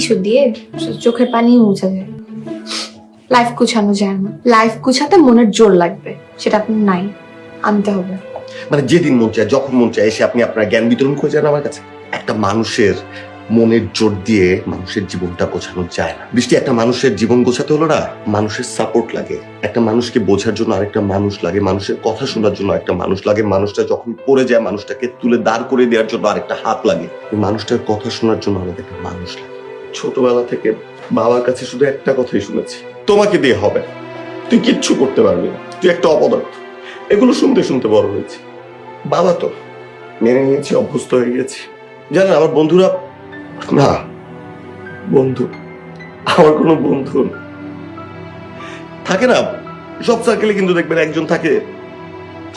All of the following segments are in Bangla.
টিস্যু দিয়ে চোখের পানি মুছে যায়। লাইফ গুছানো যায় না। লাইফ গুছাতে মনের জোর লাগবে, সেটা আপনার নাই, আনতে হবে। মানে যেদিন মন চায় যখন মন চায় এসে আপনি আপনার জ্ঞান বিতরণ করে যান আমার কাছে। একটা মানুষের মনের জোর দিয়ে মানুষের জীবনটা গোছানো যায় না। বৃষ্টি, একটা মানুষের জীবন গোছাতে হলো না, মানুষের সাপোর্ট লাগে। একটা মানুষকে বোঝার জন্য আরেকটা মানুষ লাগে, মানুষের কথা শোনার জন্য একটা মানুষ লাগে, মানুষটা যখন পড়ে যায় মানুষটাকে তুলে দাঁড় করে দেওয়ার জন্য আরেকটা হাত লাগে, মানুষটার কথা শোনার জন্য আমাদের একটা মানুষ লাগে। ছোটবেলা থেকে বাবার কাছে শুধু একটা কথাই শুনেছি, তোমাকে দিয়ে হবে, তুই কিচ্ছু করতে পারবি না, তুই একটা অপদার্থ। এগুলো শুনতে শুনতে বড় হয়েছে। বাবা তো মেনে নিয়েছি, অভ্যস্ত হয়ে গেছি। জানেন আমার বন্ধুরা, না বন্ধু, আমার কোনো বন্ধু থাকে না। সব সার্কেলে কিন্তু দেখবেন একজন থাকে,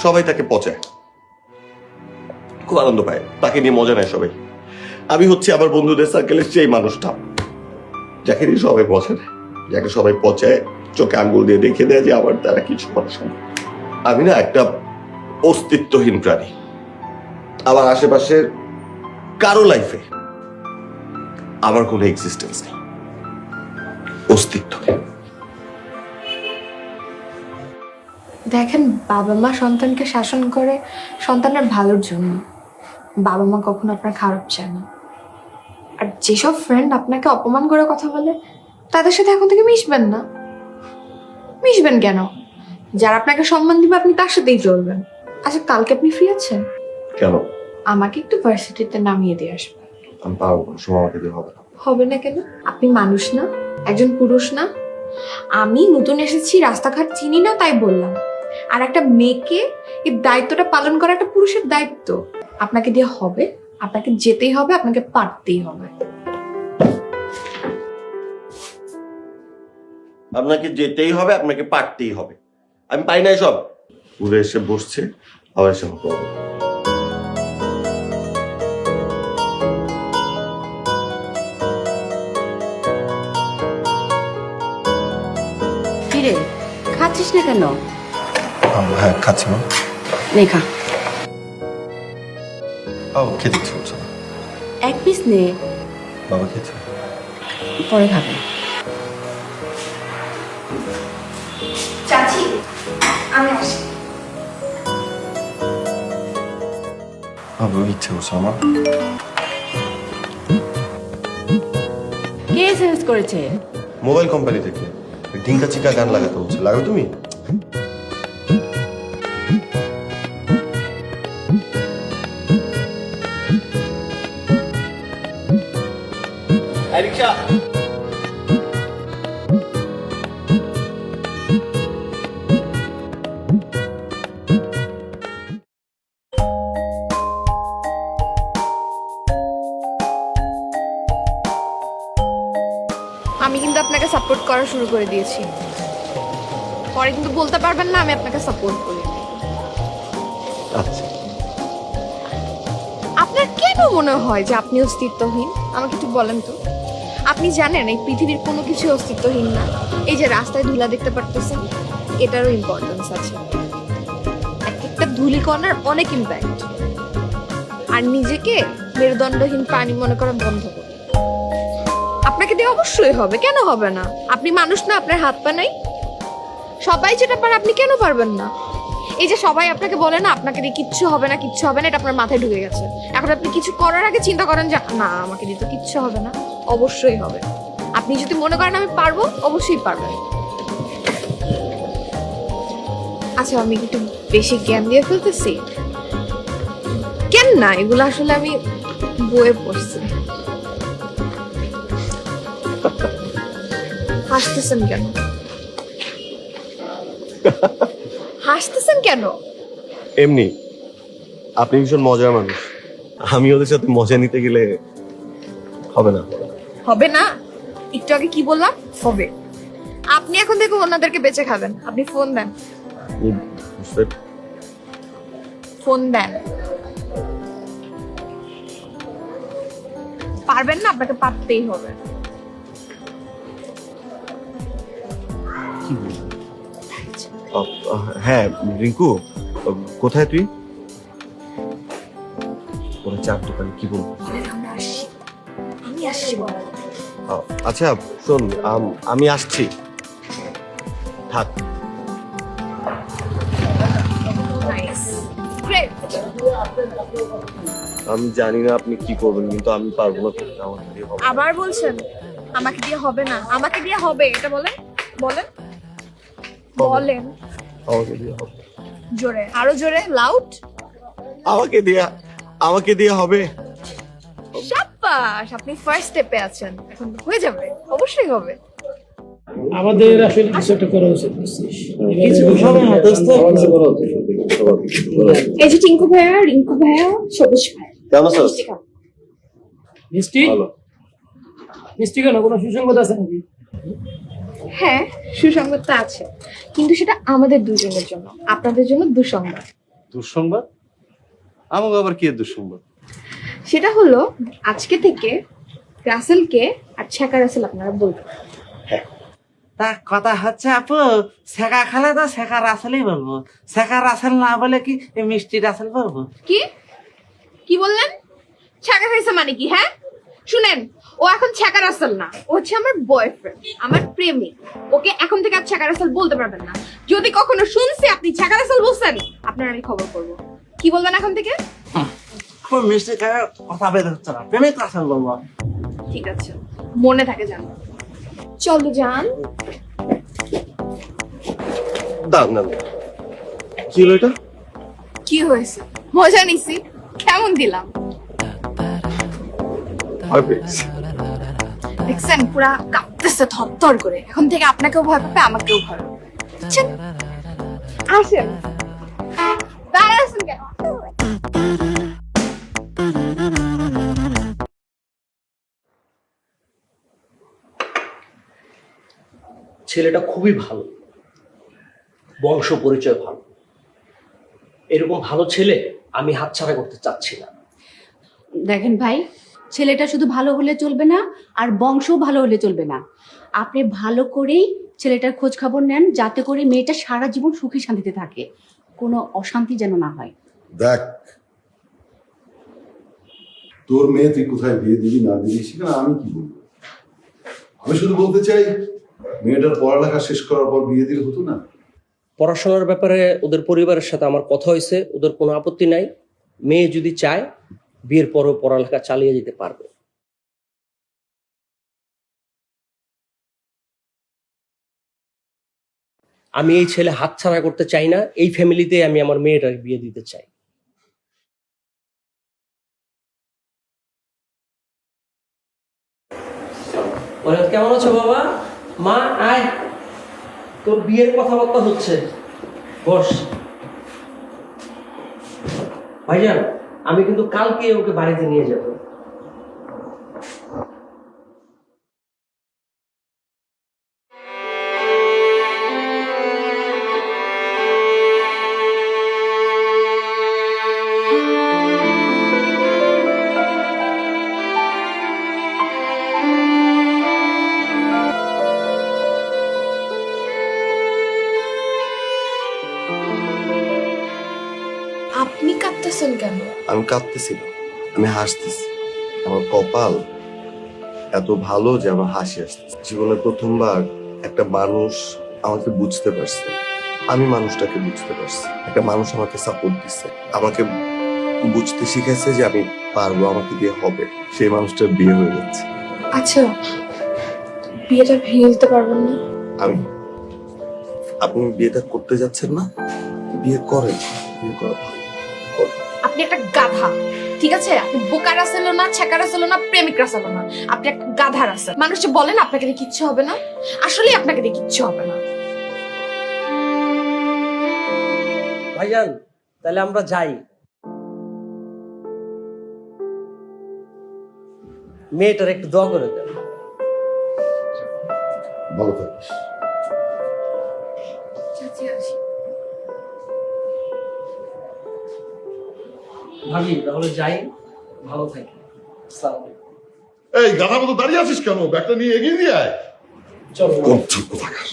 সবাই তাকে পচায়, খুব আনন্দ পায়, তাকে নিয়ে মজা নেয় সবাই। আমি হচ্ছে আমার বন্ধুদের সার্কেলের সেই মানুষটা যাকে নিয়ে সবাই পচে নেয়, যাকে সবাই পচায়, চোখে আঙ্গুল দিয়ে দেখে দেয় যে আমার দ্বারা কিছু করা সম্ভব। আমি না একটা অস্তিত্বহীন প্রাণী। আমার আশেপাশের কারো লাইফে আমার কোনো এক্সিস্টেন্স নেই, অস্তিত্ব নেই। দেখেন, বাবা মা সন্তানকে শাসন করে সন্তানের ভালোর জন্য। বাবা মা কখনো আপনার খারাপ চায় না। আর যেসব ফ্রেন্ড আপনাকে অপমান করে কথা বলে, তাদের সাথে এখন থেকে মিশবেন না। মিশবেন কেন? যারা আপনাকে সম্মান দিবে আপনি তার সাথেই চলবেন। আচ্ছা, কালকে আপনি ফ্রি আছেন? কেন? আমাকে একটু ভার্সিটিতে নামিয়ে দিয়ে আসবেন। আমি পারবো, সময় আমাকে দিয়ে হবে না। হবে না কেন? আপনি মানুষ না, একজন পুরুষ না? আমি নতুন এসেছি, রাস্তাঘাট চিনি না তাই বললাম। আর একটা মেয়েকে এই দায়িত্বটা পালন করা একটা পুরুষের দায়িত্ব। আপনাকে দিয়ে হবে, আপনাকে যেতেই হবে, আপনাকে পারতেই হবে। আপনাকে যেতেই হবে, আপনাকে পারতেই হবে। আমি পাই না সব। ঘুরে এসে বসছে, আবার এসে আমাকে বলে। কিরে, খাচ্ছিস না কেন? হ্যাঁ খাচ্ছি মা। নে খা। খেতে ইচ্ছে করছে না। এক পিস নে, বাবা খেয়েছে? পরে খাবে। চাচি, আমি আসি। বাবা ইচ্ছে করছে আমার। কে এসএমএস করেছে? মোবাইল কোম্পানি থেকে ঢিঙ্কা চিকা গান লাগাতে বলছে, লাগাবে তুমি? রিক্সা। আমি কিন্তু আপনাকে সাপোর্ট করা শুরু করে দিয়েছি। পরে কিন্তু বলতে পারবেন না আমি আপনাকে সাপোর্ট করি। আচ্ছা, আপনার কেন মনে হয় যে আপনি অস্তিত্বহীন? আমাকে একটু বলেন তো। আপনি জানেন এই পৃথিবীর কোনো কিছু অস্তিত্বহীন না। এই যে রাস্তায় ধুলা দেখতে পারতেছেন, এটারও ইম্পর্টেন্স আছে। একটা ধূলিকণার অনেক ইম্প্যাক্ট। আর নিজেকে মেরুদণ্ডহীন প্রাণী মনে করা বন্ধ করুন। আপনাকে দিয়ে অবশ্যই হবে, কেন হবে না? আপনি মানুষ না? আপনার হাত পা নাই? সবাই যেটা পারে আপনি কেন পারবেন না? এই যে সবাই আপনাকে বলে না আপনাকে দিয়ে কিচ্ছু হবে না, কিচ্ছু হবে না, এটা আপনার মাথায় ঢুকে গেছে। এখন আপনি কিছু করার আগে চিন্তা করেন যে না, আমাকে দিয়ে তো কিচ্ছু হবে না। অবশ্যই হবে। আপনি যদি মনে করেন আমি পারবো, অবশ্যই পারবেন। আচ্ছা, আমি একটু বেশি জ্ঞান দিয়ে ফেলতেছি কেন না? এগুলো আসলে আমি বইয়ে পড়ছি। হাসতেছেন কেন? হাসতেছেন কেন? এমনি, আপনি ভীষণ মজার মানুষ। আমি ওদের সাথে মজা নিতে গেলে হবে না। হবে না? একটু আগে কি বললাম? হবে। আপনি এখন থেকে ওনাদেরকে বেঁচে খাবেন। আপনি ফোন দেন, ফোন দেন। পারবেন না? আপনাকে পারতেই হবে। হ্যাঁ রিঙ্কু, কোথায় তুই? ওরা চার দোকানে কি বলবো? আমরা আসছি, আমি আসছি। আচ্ছা শোন, আমি আসছি, থাক। Nice, great. আমি জানি না আপনি কি করবেন, কিন্তু আমি পারবো না। আমার দিয়ে হবে না। আবার বলছেন আমাকে দিয়ে হবে না, আমাকে দিয়ে হবে, এটা বলেন বলেন বলেন আমাকে দিয়ে হবে। জোরে, আরো জোরে, লাউড। আমাকে দিয়ে হবে। শাবাশ, আপনি ফার্স্ট স্টেপে আছেন, এখন হয়ে যাবে, অবশ্যই হবে। আমাদের আসলে কিছু একটা করা উচিত বুঝছিস? কিছু হবে না, দোস্ত। কিছু করা উচিত। এই যে টিঙ্কু ভাইয়া, রিঙ্কু ভাইয়া, সবুজ ভাই, কেমন আছো? মিষ্টি মিষ্টি কেন, কোনো সুসংবাদ আছে নাকি? হ্যাঁ, সুসংবাদটা আছে, কিন্তু সেটা আমাদের দুজনের জন্য, আপনাদের জন্য দুঃসংবাদ। দুঃসংবাদ? আমাকে আবার কি এর দুঃসংবাদ? সেটা হলো আজকে থেকে রাসেলকে আর ছ্যাঁকা রাসেল আপনারা বলবেন। তা কথা হচ্ছে আপু, শেখা খেলে তো শেখা রাসেলই বলবো, শেখা রাসেল না বলে কি এই মিষ্টি রাসেল বলবো? কি কি বললেন? ছ্যাঁকা খাইছে মানে কি? হ্যাঁ শুনেন, ও এখন ছ্যাঁকা রাসেল না, ও হচ্ছে আমার বয়ফ্রেন্ড, আমার প্রেমিক। ওকে এখন থেকে আর ছ্যাঁকা রাসেল বলতে পারবেন না। যদি কখনো শুনছি আপনি ছ্যাঁকা রাসেল বলছেন, আপনার আমি খবর করবো। কি বলবেন এখন থেকে? খুব মিষ্টি খায়, কথা বের হচ্ছে না, প্রেমিক রাসেল বলবো। ঠিক আছে, মনে থাকে জান। চলো যান। দাঁড়ান না, কি হলো এটা? কি হয়েছে? মজা নিছি, কেমন দিলাম? ভয় পেয়েছি। দেখছেন পুরা কাঁপতেছে থরথর করে। এখন থেকে আপনাকেও ভয় পাবে, আমাকেও ভয় পাবে। বুঝছেন? আসেন, দাঁড়ায় আছেন কেন? ছেলেটা খুবই ভালো, বংশ পরিচয় ভালো। এরকম ভালো ছেলে আমি হাতছাড়া করতে চাচ্ছি না। দেখেন ভাই, ছেলেটা শুধু ভালো হলে চলবে না, আর বংশও ভালো হলে চলবে না। আপনি ভালো করেই ছেলেটার খোঁজ খবর নেন, যাতে করে মেয়েটা সারা জীবন সুখী শান্তিতে থাকে, কোনো অশান্তি যেন না হয়। দেখ, তোর মেয়ে তুই কোথায় বিয়ে দিবি না দিবি সেখানে আমি কি বলবো? আমি শুধু বলতে চাই, মেয়েটার পড়ালেখা শেষ করার পর বিয়ে দিলে হতো না? পড়াশোনার ব্যাপারে ওদের পরিবারের সাথে আমার কথা হয়েছে, ওদের কোনো আপত্তি নাই। মেয়ে যদি চায় বিয়ের পরও পড়ালেখা চালিয়ে যেতে পারবে। আমি এই ছেলে হাতছাড়া করতে চাই না, এই ফ্যামিলিতে আমি আমার মেয়েটাকে বিয়ে দিতে চাই। কেমন আছো বাবা? মা আয়, তোর বিয়ের কথাবার্তা হচ্ছে, বস। ভাইজান, আমি কিন্তু কালকে ওকে বাড়িতে নিয়ে যাব। আপনি কাঁদতেছেন কেন? আমি কাঁদতেছি না, আমি হাসতেছি। আমার কপাল এত ভালো যে আমার হাসি আসতেছে। জীবনে প্রথমবার একটা মানুষ আমাকে বুঝতে পারছে, আমি মানুষটাকে বুঝতে পারছি। একটা মানুষ আমাকে সাপোর্ট দিচ্ছে, আমাকে বুঝতে শিখেছে যে আমি পারবো, আমাকে দিয়ে হবে। সেই মানুষটার বিয়ে হয়ে যাচ্ছে। আচ্ছা, বিয়েটা ভেঙে দিতে পারবেন না? আপনি বিয়েটা করতে যাচ্ছেন না? বিয়ে করেন, বিয়ে করা ভালো। আপনি একটা গাধা, ঠিক আছে? আপনি বোকা রাসেল না, ছ্যাঁকা রাসেল না, প্রেমিক রাসেল না, আপনি একটা গাধা রাসেল। মানুষ যে বলেন আপনাকে দিয়ে কিচ্ছু হবে না, আসলেই আপনাকে দিয়ে কিচ্ছু হবে না। ভাইজান, তাহলে আমরা যাই। মেয়েটার একটু দোয়া করে দেন। ভালো থাকিস। চাচি আসি। ভাবি, তাহলে যাই, ভালো থাকি। আসসালামু আলাইকুম। এই গাধা মতো দাঁড়িয়ে আছিস কেন? ব্যাগটা নিয়ে এগিয়ে দিয়ে আয়। চলো। কচ্ছপ কোথাকার।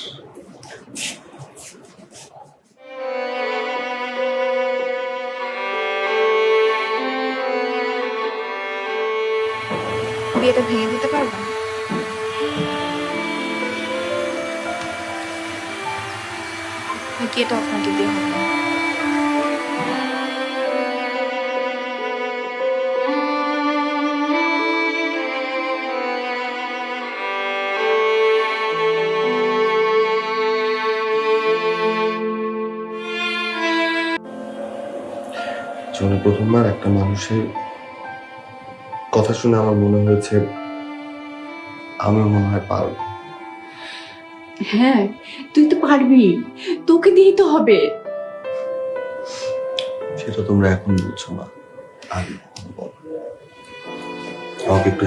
বিয়েটা ভেঙে দিতে পারবেন? এটা আপনাকে দিয়ে হবে না। জীবনে প্রথমবার একটা মানুষের কথা শুনে আমার মনে হয়েছে আমি মনে হয় পারবো। হ্যাঁ, তুই তো পারবি, তোকে দিয়েই তো হবে। সেটা তোমরা এখন বলছো না, আগে কখনো বলো। আমাকে একটু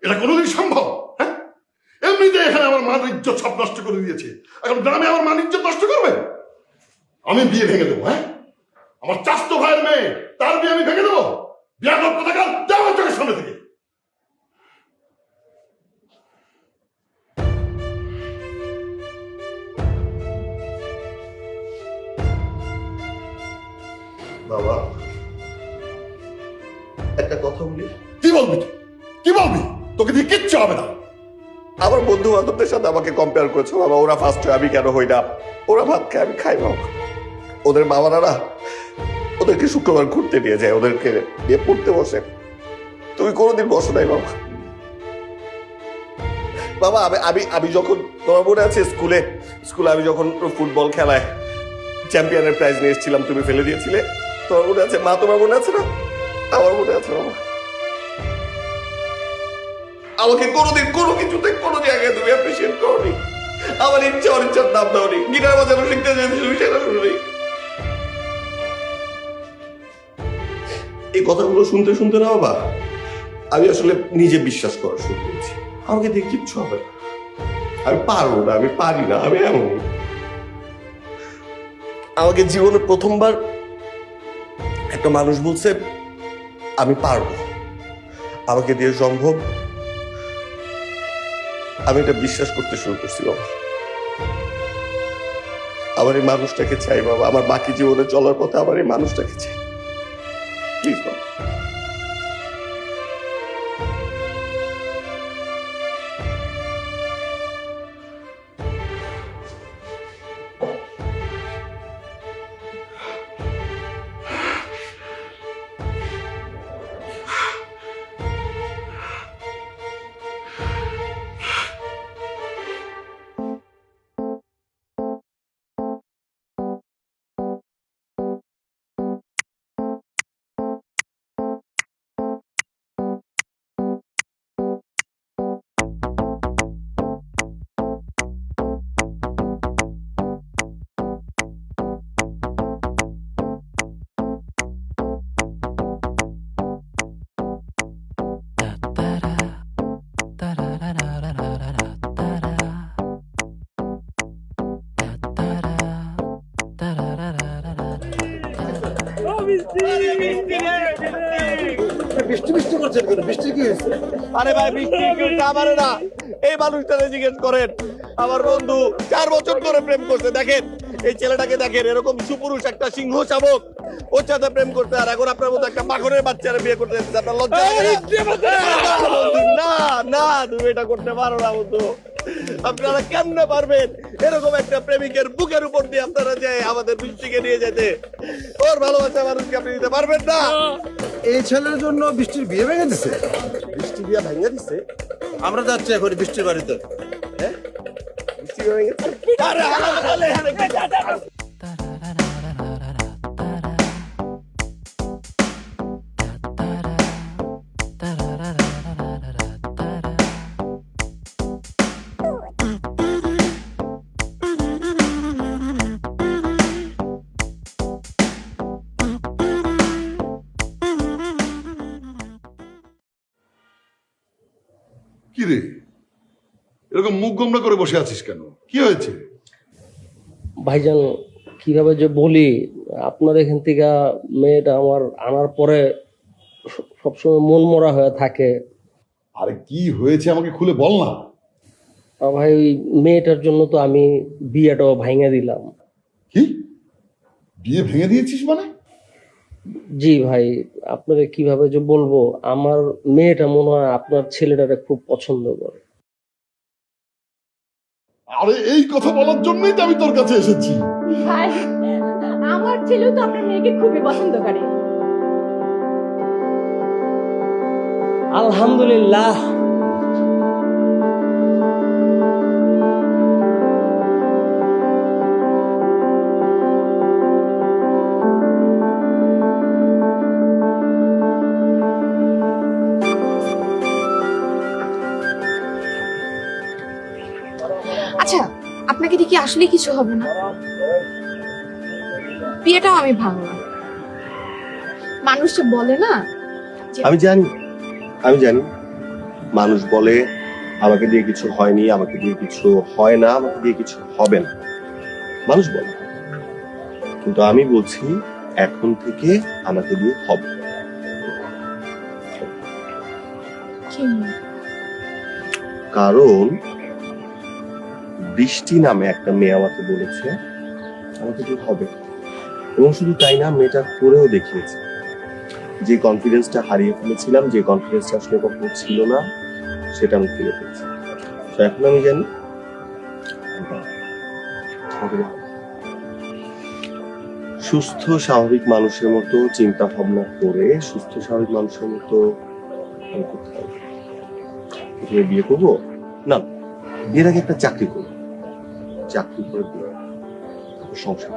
এটা কোনোদিন সম্ভব? হ্যাঁ, এমনিতে এখানে আমার মান ইজ্জত সব নষ্ট করে দিয়েছে, এখন গ্রামে আমার মান ইজ্জত নষ্ট করবে? আমি বিয়ে ভেঙে দেবো? হ্যাঁ, আমার চাচাতো ভাইয়ের মেয়ে, তার বিয়ে আমি ভেঙে দেবো? বিয়ে করার কথা কাল যাও চোখের সামনে থেকে। বাবা একটা কথা বলি। কি বলবি তুই? কি বলবি? তোকে দিয়ে কিচ্ছু হবে না। আমার বন্ধু বান্ধবদের সাথে আমাকে কম্পেয়ার করেছো বাবা, ওরা ফার্স্ট হয় আমি কেন হই না? ওরা ভাত খায় আমি খাই বাবা। ওদের বাবারা ওদেরকে শুক্রবার ঘুরতে নিয়ে যায়, ওদেরকে নিয়ে পড়তে বসে। তুমি কোনোদিন বসো নাই বাবা। বাবা আমি যখন, তোমার মনে আছে স্কুলে আমি যখন ফুটবল খেলায় চ্যাম্পিয়নের প্রাইজ নিয়ে এসেছিলাম, তুমি ফেলে দিয়েছিলে, তোমার মনে আছে? মা তোমার মনে আছে না? আমার মনে আছে বাবা। আমাকে কোনোদিন কোনো কিছুতে কোনো জায়গায় তুমি অ্যাপ্রিসিয়েট করোনি। আমার ইচ্ছা অনিচ্ছার দাম দাওনি, গিটার বাজানো শিখতে চাইছি তুমি সেটা শুনি। এই কথাগুলো শুনতে শুনতে না বাবা, আমি আসলে নিজে বিশ্বাস করা শুরু করেছি আমাকে দিয়ে কিচ্ছু হবে না, আমি পারবো না, আমি পারি না, আমি এমন। আমাকে জীবনে প্রথমবার একটা মানুষ বলছে আমি পারবো, আমাকে দিয়ে সম্ভব। আমি এটা বিশ্বাস করতে শুরু করছি বাবা। আমার এই মানুষটাকে চাই বাবা, আমার বাকি জীবনে চলার পথে আমার এই মানুষটাকে চাই, প্লিজ বাবা। আরে ভাই বৃষ্টি আমারে না, এই মানুষটাকে জিজ্ঞেস করেন। আমার বন্ধু 4 বছর ধরে প্রেম করছে, দেখেন এই ছেলেটাকে দেখেন, এরকম সুপুরুষ একটা সিংহ শাবক ওর সাথে প্রেম করতে, আর এখন আপনার মতো একটা পাখনের বাচ্চারা বিয়ে করতে যাচ্ছে, আপনার লজ্জা লাগে না? না তুমি এটা করতে পারো না বন্ধু। আপনারা কেমনে পারবেন এরকম একটা প্রেমিকের বুকের উপর দিয়ে আপনারা যে আমাদের বৃষ্টিকে নিয়ে যেতে? ওর ভালোবাসা মানুষকে আপনি দিতে পারবেন না। এই ছেলের জন্য বৃষ্টির বিয়ে ভেঙে দিছে। বৃষ্টি দিয়া ভেঙে দিচ্ছে? আমরা যাচ্ছি এখন বৃষ্টির বাড়িতে। বৃষ্টি ভেঙে গেছে? আরে হালাল বলে, আরে কি জানা? কি রে, এরকম মুখ গোমরা করে বসে আছিস কেন? কি হয়েছে? ভাইজান কিভাবে যে বলি, আপনার এখান থেকে মেয়েটা আমার আনার পরে সবসময় মন মরা হয়ে থাকে। আরে কি হয়েছে আমাকে খুলে বল না। ভাই ওই মেয়েটার জন্য তো আমি বিয়েটাও ভাঙা দিলাম। কি বিয়ে ভেঙে দিয়েছিস মানে? জি ভাই, আপনাকে কিভাবে যে বলবো, আমার মেয়েটা মনে হয় আপনার ছেলেটারে খুব পছন্দ করে। আরে এই কথা বলার জন্যই তো আমি তোর কাছে এসেছি। ভাই আমার ছেলেও তো আপনার মেয়েকে খুবই পছন্দ করে। আলহামদুলিল্লাহ। আচ্ছা, আপনাকে দেখি আসলে কিছু হবে না? বিয়েটাও আমি ভাঙলাম। মানুষ যে বলে না, আমি জানি মানুষ বলে আমাকে দিয়ে কিছু হয়নি, আমাকে দিয়ে কিছু হয় না, আমাকে দিয়ে কিছু হবে না, মানুষ বলে। কিন্তু আমি বলছি এখন থেকে আমাকে দিয়ে হবে। কারণ বৃষ্টি নামে একটা মেয়ে আমাকে বলেছে আমাকে দিয়ে হবে, এবং শুধু তাই না, মেয়েটা করেও দেখিয়েছে। যে কনফিডেন্সটা হারিয়ে ফেলেছিলাম, যে কনফিডেন্সটা আসলে কখনো ছিল না, সেটা আমি ফিরে পেয়েছি। তো এখন আমি জানি সুস্থ স্বাভাবিক মানুষের মতো চিন্তা ভাবনা করে সুস্থ স্বাভাবিক মানুষের মতো আমি করতে পারবো। প্রথমে বিয়ে করবো না, বিয়ের আগে একটা চাকরি করবো, চাকরি করে বিয়ে, তারপর সংসার।